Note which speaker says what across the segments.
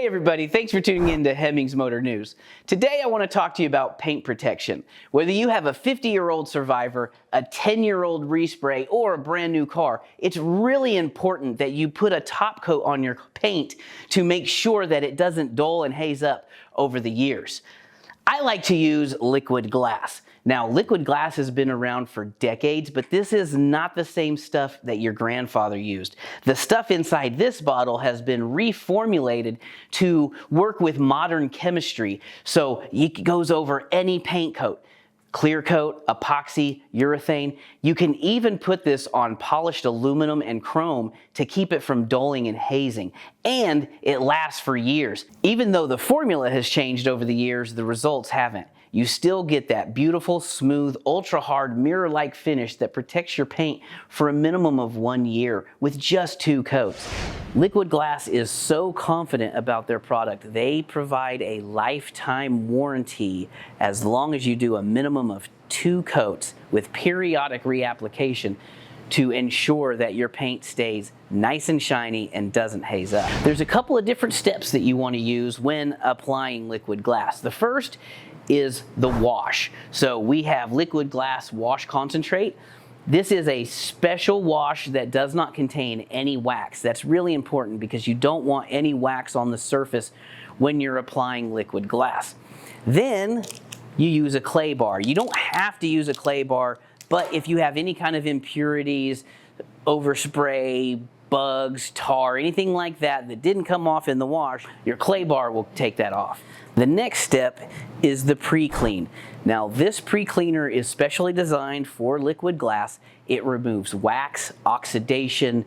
Speaker 1: Hey everybody, thanks for tuning in to Hemmings Motor News. Today I want to talk to you about paint protection. Whether you have a 50-year-old Survivor, a 10-year-old respray, or a brand new car, it's really important that you put a top coat on your paint to make sure that it doesn't dull and haze up over the years. I like to use liquid glass. Now, liquid glass has been around for decades, but this is not the same stuff that your grandfather used. The stuff inside this bottle has been reformulated to work with modern chemistry, so it goes over any paint coat. Clear coat, epoxy, urethane. You can even put this on polished aluminum and chrome to keep it from dulling and hazing. And it lasts for years. Even though the formula has changed over the years, the results haven't. You still get that beautiful, smooth, ultra-hard, mirror-like finish that protects your paint for a minimum of 1 year with just 2 coats. Liquid Glass is so confident about their product, they provide a lifetime warranty as long as you do a minimum of 2 coats with periodic reapplication to ensure that your paint stays nice and shiny and doesn't haze up. There's a couple of different steps that you want to use when applying liquid glass. The first is the wash. So we have liquid glass wash concentrate. This is a special wash that does not contain any wax. That's really important because you don't want any wax on the surface when you're applying liquid glass. Then you use a clay bar. You don't have to use a clay bar, but if you have any kind of impurities, overspray, bugs, tar, anything like that that didn't come off in the wash, your clay bar will take that off. The next step is the pre-clean. Now this pre-cleaner is specially designed for liquid glass. It removes wax, oxidation,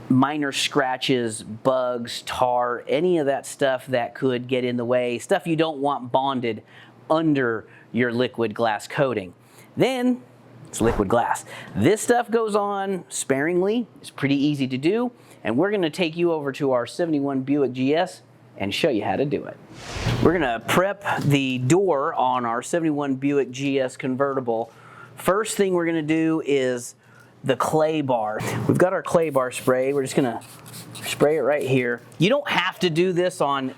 Speaker 1: minor scratches, bugs, tar, any of that stuff that could get in the way, stuff you don't want bonded under your liquid glass coating. Then it's liquid glass. This stuff goes on sparingly. It's pretty easy to do, and we're going to take you over to our 71 Buick GS and show you how to do it. We're gonna prep the door on our 71 Buick GS convertible. First thing we're gonna do is the clay bar. We've got our clay bar spray. We're just gonna spray it right here. You don't have to do this on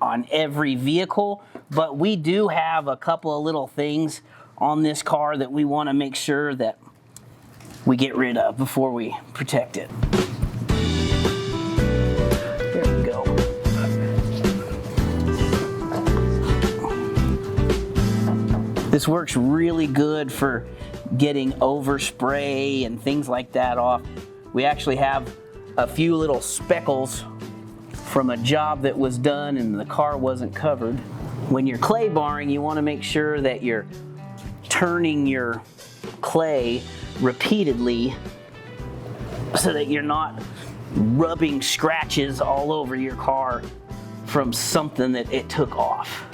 Speaker 1: every vehicle, but we do have a couple of little things on this car that we wanna make sure that we get rid of before we protect it. There we go. This works really good for getting overspray and things like that off. We actually have a few little speckles from a job that was done and the car wasn't covered. When you're clay barring, you want to make sure that you're turning your clay repeatedly so that you're not rubbing scratches all over your car from something that it took off.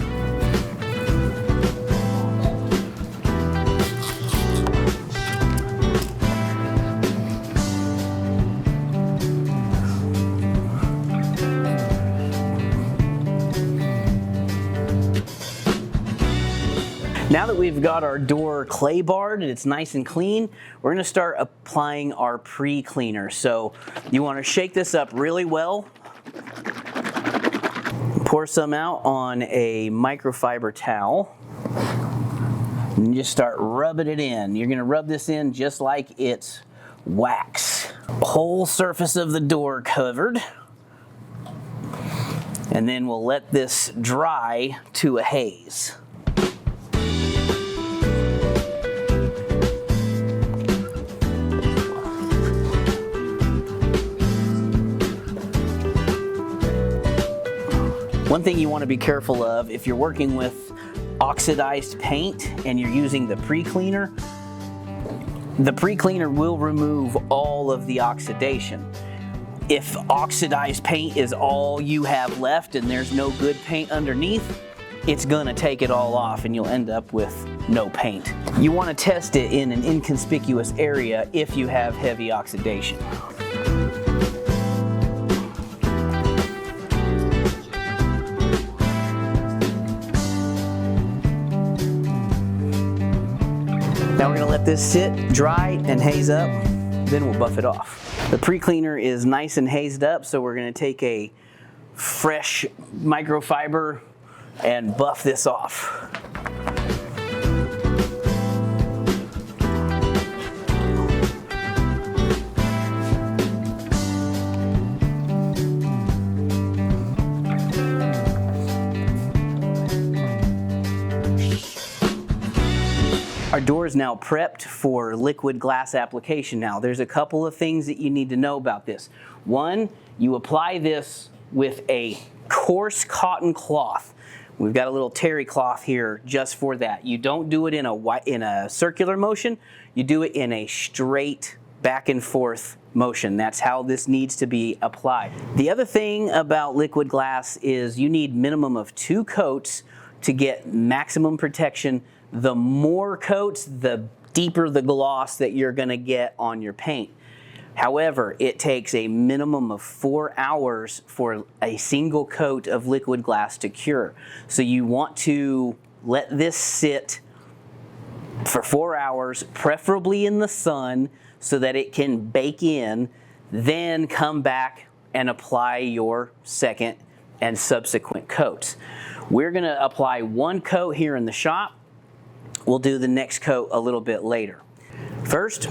Speaker 1: Now that we've got our door clay barred and it's nice and clean, we're gonna start applying our pre-cleaner. So you wanna shake this up really well. Pour some out on a microfiber towel. And you just start rubbing it in. You're gonna rub this in just like it's wax. Whole surface of the door covered. And then we'll let this dry to a haze. One thing you want to be careful of if you're working with oxidized paint and you're using the pre-cleaner will remove all of the oxidation. If oxidized paint is all you have left and there's no good paint underneath, it's gonna take it all off and you'll end up with no paint. You want to test it in an inconspicuous area if you have heavy oxidation. Now we're gonna let this sit, dry, and haze up, then we'll buff it off. The pre-cleaner is nice and hazed up, so we're gonna take a fresh microfiber and buff this off. Our door is now prepped for liquid glass application now. There's a couple of things that you need to know about this. One, you apply this with a coarse cotton cloth. We've got a little terry cloth here just for that. You don't do it in a circular motion. You do it in a straight back and forth motion. That's how this needs to be applied. The other thing about liquid glass is you need minimum of 2 coats to get maximum protection. The more coats, the deeper the gloss that you're going to get on your paint. However, it takes a minimum of 4 hours for a single coat of liquid glass to cure. So you want to let this sit for 4 hours, preferably in the sun, so that it can bake in, then come back and apply your second and subsequent coats. We're going to apply 1 coat here in the shop. We'll do the next coat a little bit later. First,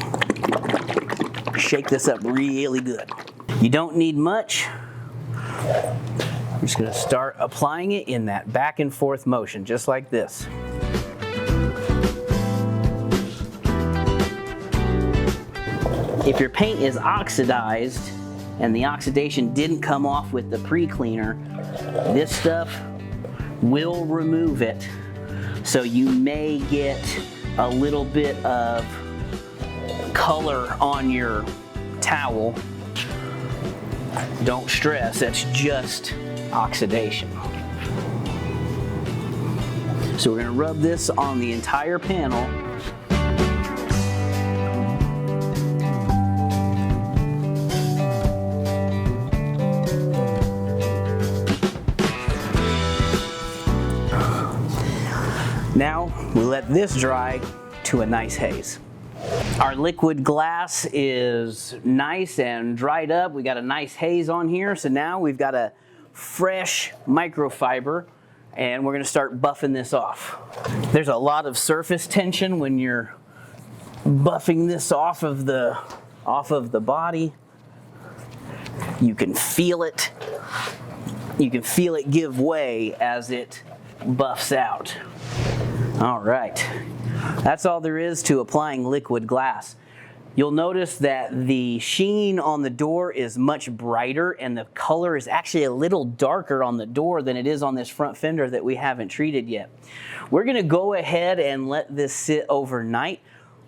Speaker 1: shake this up really good. You don't need much. I'm just going to start applying it in that back and forth motion, just like this. If your paint is oxidized and the oxidation didn't come off with the pre-cleaner, this stuff will remove it. So you may get a little bit of color on your towel. Don't stress, that's just oxidation. So we're going to rub this on the entire panel. Now we let this dry to a nice haze. Our liquid glass is nice and dried up. We got a nice haze on here. So now we've got a fresh microfiber and we're going to start buffing this off. There's a lot of surface tension when you're buffing this off of the body. You can feel it. You can feel it give way as it buffs out. All right, that's all there is to applying liquid glass. You'll notice that the sheen on the door is much brighter and the color is actually a little darker on the door than it is on this front fender that we haven't treated yet. We're gonna go ahead and let this sit overnight.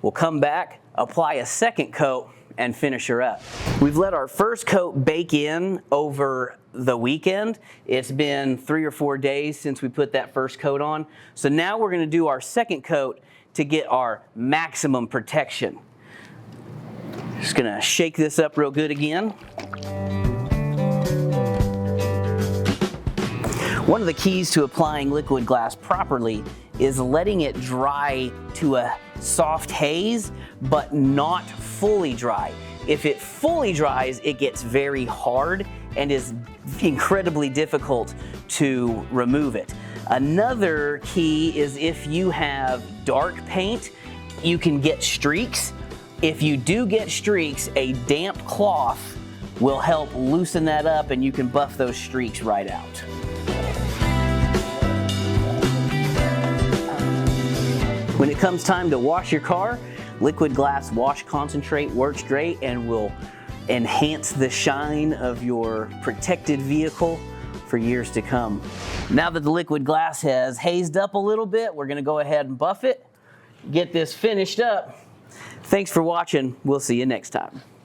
Speaker 1: We'll come back, apply a second coat, and finish her up. We've let our first coat bake in over the weekend. It's been 3 or 4 days since we put that first coat on. So now we're going to do our second coat to get our maximum protection. Just going to shake this up real good again. One of the keys to applying liquid glass properly is letting it dry to a soft haze, but not fully dry. If it fully dries, it gets very hard and is incredibly difficult to remove it. Another key is if you have dark paint, you can get streaks. If you do get streaks, a damp cloth will help loosen that up and you can buff those streaks right out. When it comes time to wash your car, liquid glass wash concentrate works great and will enhance the shine of your protected vehicle for years to come. Now that the liquid glass has hazed up a little bit, we're gonna go ahead and buff it, get this finished up. Thanks for watching. We'll see you next time.